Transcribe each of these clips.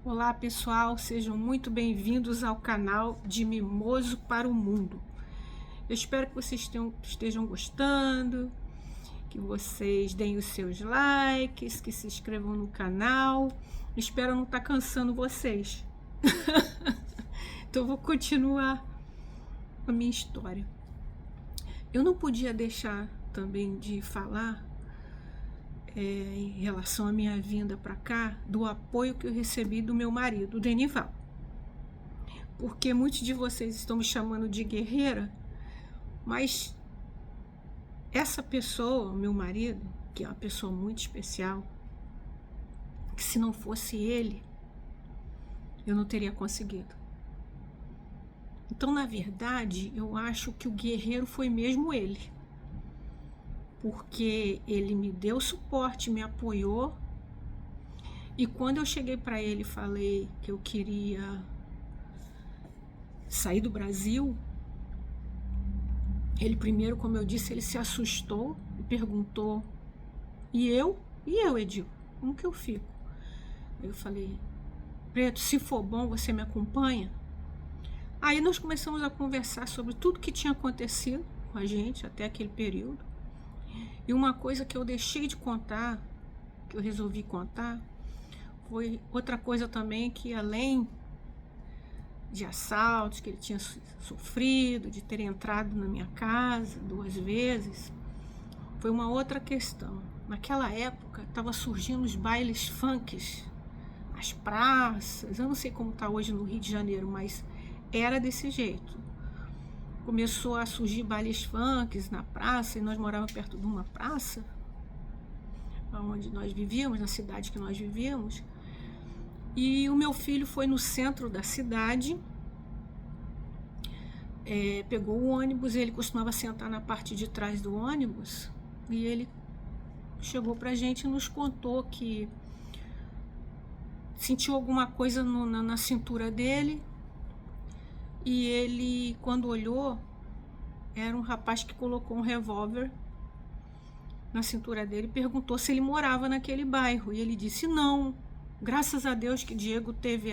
Olá pessoal, sejam muito bem-vindos ao canal de Mimoso para o Mundo. Eu espero que vocês estejam gostando, que vocês deem os seus likes, que se inscrevam no canal. Espero não estar cansando vocês. Então eu vou continuar a minha história. Eu não podia deixar também de falar em relação à minha vinda para cá, do apoio que eu recebi do meu marido, o Denival. Porque muitos de vocês estão me chamando de guerreira, mas essa pessoa, meu marido, que é uma pessoa muito especial, que se não fosse ele, eu não teria conseguido. Então, na verdade, eu acho que o guerreiro foi mesmo ele. Porque ele me deu suporte, me apoiou. E quando eu cheguei para ele e falei que eu queria sair do Brasil, ele primeiro, como eu disse, ele se assustou e perguntou: e eu, Edil, como que eu fico? Eu falei: Preto, se for bom, você me acompanha? Aí nós começamos a conversar sobre tudo que tinha acontecido com a gente até aquele período. E uma coisa que eu deixei de contar, que eu resolvi contar, foi outra coisa também, que além de assaltos que ele tinha sofrido, de ter entrado na minha casa 2 vezes, foi uma outra questão. Naquela época estava surgindo os bailes funks, as praças, eu não sei como está hoje no Rio de Janeiro, mas era desse jeito. Começou a surgir bailes funks na praça, e nós morávamos perto de uma praça, onde nós vivíamos, na cidade que nós vivíamos. E o meu filho foi no centro da cidade, pegou o ônibus, ele costumava sentar na parte de trás do ônibus, e ele chegou pra gente e nos contou que sentiu alguma coisa na cintura dele, e ele, quando olhou, era um rapaz que colocou um revólver na cintura dele e perguntou se ele morava naquele bairro, e ele disse não. Graças a Deus que Diego teve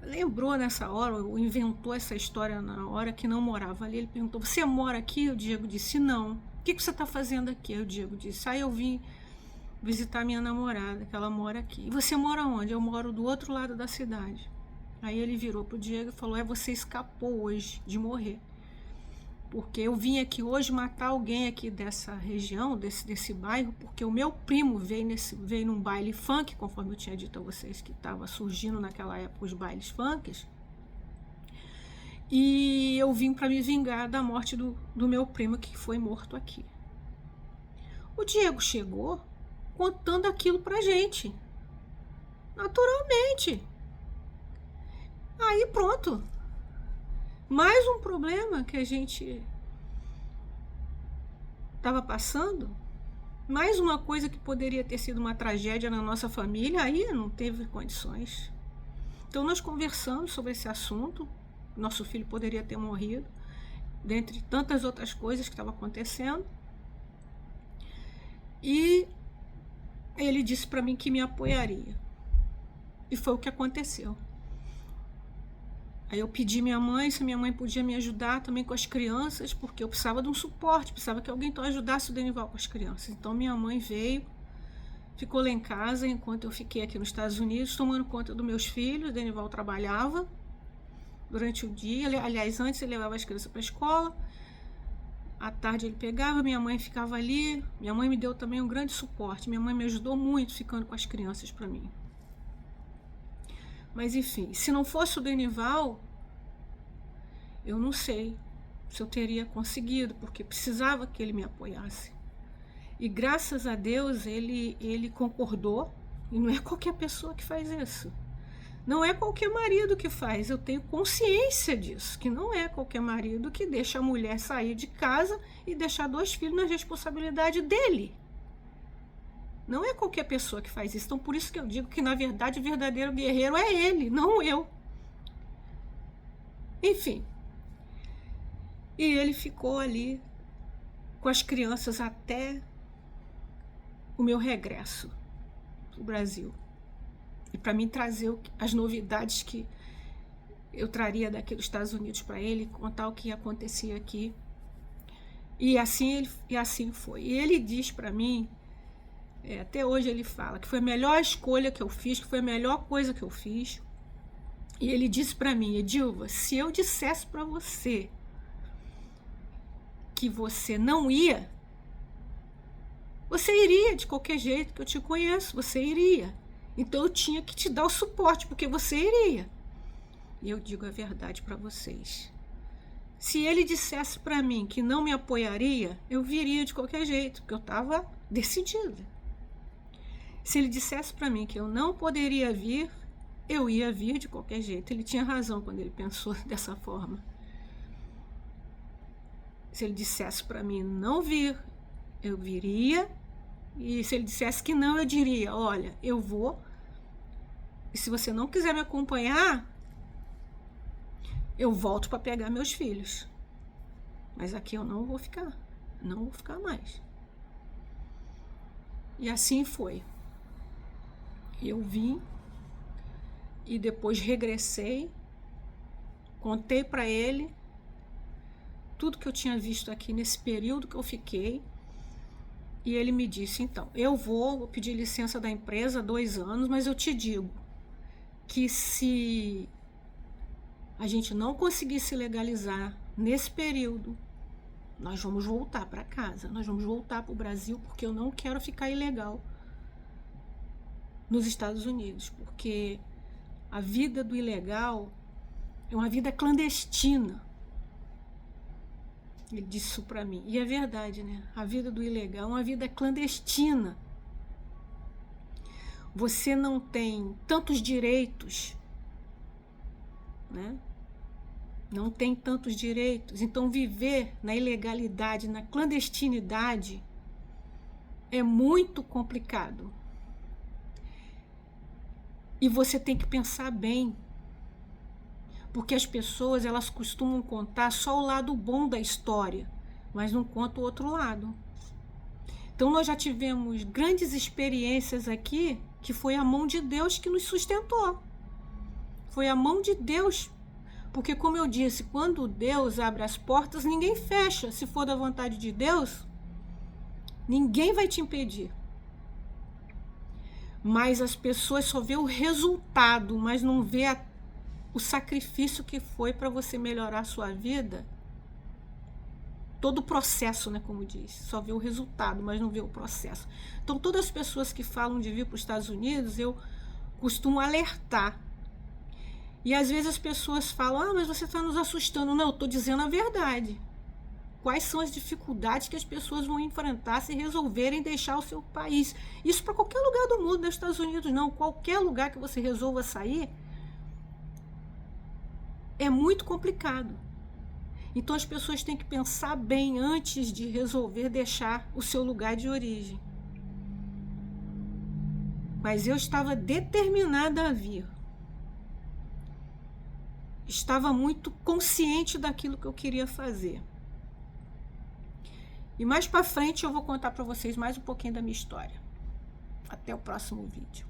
lembrou nessa hora, ou inventou essa história na hora que não morava ali. Ele perguntou: você mora aqui? O Diego disse não. O que você está fazendo aqui? O Diego disse: eu vim visitar minha namorada, que ela mora aqui. E você mora onde? Eu moro do outro lado da cidade. Aí ele virou pro Diego e falou: você escapou hoje de morrer, porque eu vim aqui hoje matar alguém aqui dessa região, desse bairro, porque o meu primo veio num baile funk, conforme eu tinha dito a vocês que estava surgindo naquela época os bailes funks, e eu vim para me vingar da morte do meu primo que foi morto aqui. O Diego chegou contando aquilo pra gente, naturalmente. Aí pronto, mais um problema que a gente estava passando, mais uma coisa que poderia ter sido uma tragédia na nossa família, aí não teve condições. Então nós conversamos sobre esse assunto, nosso filho poderia ter morrido, dentre tantas outras coisas que estavam acontecendo, e ele disse para mim que me apoiaria, e foi o que aconteceu. Aí eu pedi minha mãe se minha mãe podia me ajudar também com as crianças, porque eu precisava de um suporte, precisava que alguém então ajudasse o Denival com as crianças. Então minha mãe veio, ficou lá em casa enquanto eu fiquei aqui nos Estados Unidos tomando conta dos meus filhos. O Denival trabalhava durante o dia, aliás, antes ele levava as crianças para a escola, à tarde ele pegava, minha mãe ficava ali. Minha mãe me deu também um grande suporte, minha mãe me ajudou muito ficando com as crianças para mim. Mas enfim, se não fosse o Denival, eu não sei se eu teria conseguido, porque precisava que ele me apoiasse. E graças a Deus ele concordou, e não é qualquer pessoa que faz isso. Não é qualquer marido que faz, eu tenho consciência disso, que não é qualquer marido que deixa a mulher sair de casa e deixar 2 filhos na responsabilidade dele. Não é qualquer pessoa que faz isso. Então por isso que eu digo que na verdade o verdadeiro guerreiro é ele, não eu. Enfim. E ele ficou ali com as crianças até o meu regresso pro Brasil. e para mim trazer as novidades que eu traria daqui dos Estados Unidos para ele, contar o que acontecia aqui. E assim foi. E ele diz para mim, até hoje ele fala, que foi a melhor escolha que eu fiz, que foi a melhor coisa que eu fiz. E ele disse para mim: Edilva, se eu dissesse para você que você não ia, você iria de qualquer jeito, que eu te conheço, você iria. Então eu tinha que te dar o suporte, porque você iria. E eu digo a verdade para vocês. Se ele dissesse para mim que não me apoiaria, eu viria de qualquer jeito, porque eu estava decidida. Se ele dissesse para mim que eu não poderia vir, eu ia vir de qualquer jeito. Ele tinha razão quando ele pensou dessa forma. Se ele dissesse para mim não vir, eu viria. E se ele dissesse que não, eu diria: olha, eu vou. E se você não quiser me acompanhar, eu volto para pegar meus filhos. Mas aqui eu não vou ficar. Não vou ficar mais. E assim foi. Eu vim e depois regressei, contei para ele tudo que eu tinha visto aqui nesse período que eu fiquei. E ele me disse: então, eu vou pedir licença da empresa 2 anos, mas eu te digo que se a gente não conseguir se legalizar nesse período, nós vamos voltar para casa, nós vamos voltar para o Brasil, porque eu não quero ficar ilegal nos Estados Unidos, porque a vida do ilegal é uma vida clandestina. Ele disse isso para mim. E é verdade, né? A vida do ilegal é uma vida clandestina. Você não tem tantos direitos, né? Não tem tantos direitos. Então, viver na ilegalidade, na clandestinidade, é muito complicado. E você tem que pensar bem. Porque as pessoas, elas costumam contar só o lado bom da história, mas não contam o outro lado. Então, nós já tivemos grandes experiências aqui, que foi a mão de Deus que nos sustentou. Foi a mão de Deus. Porque, como eu disse, quando Deus abre as portas, ninguém fecha. Se for da vontade de Deus, ninguém vai te impedir. Mas as pessoas só vê o resultado, mas não vê o sacrifício que foi para você melhorar a sua vida. Todo o processo, né, como diz. Só vê o resultado, mas não vê o processo. Então, todas as pessoas que falam de vir para os Estados Unidos, eu costumo alertar. E às vezes as pessoas falam: mas você está nos assustando. Não, eu estou dizendo a verdade. Quais são as dificuldades que as pessoas vão enfrentar se resolverem deixar o seu país. Isso para qualquer lugar do mundo, nos Estados Unidos não. Qualquer lugar que você resolva sair, é muito complicado. Então as pessoas têm que pensar bem antes de resolver deixar o seu lugar de origem. Mas eu estava determinada a vir. Estava muito consciente daquilo que eu queria fazer. E mais para frente eu vou contar para vocês mais um pouquinho da minha história. Até o próximo vídeo.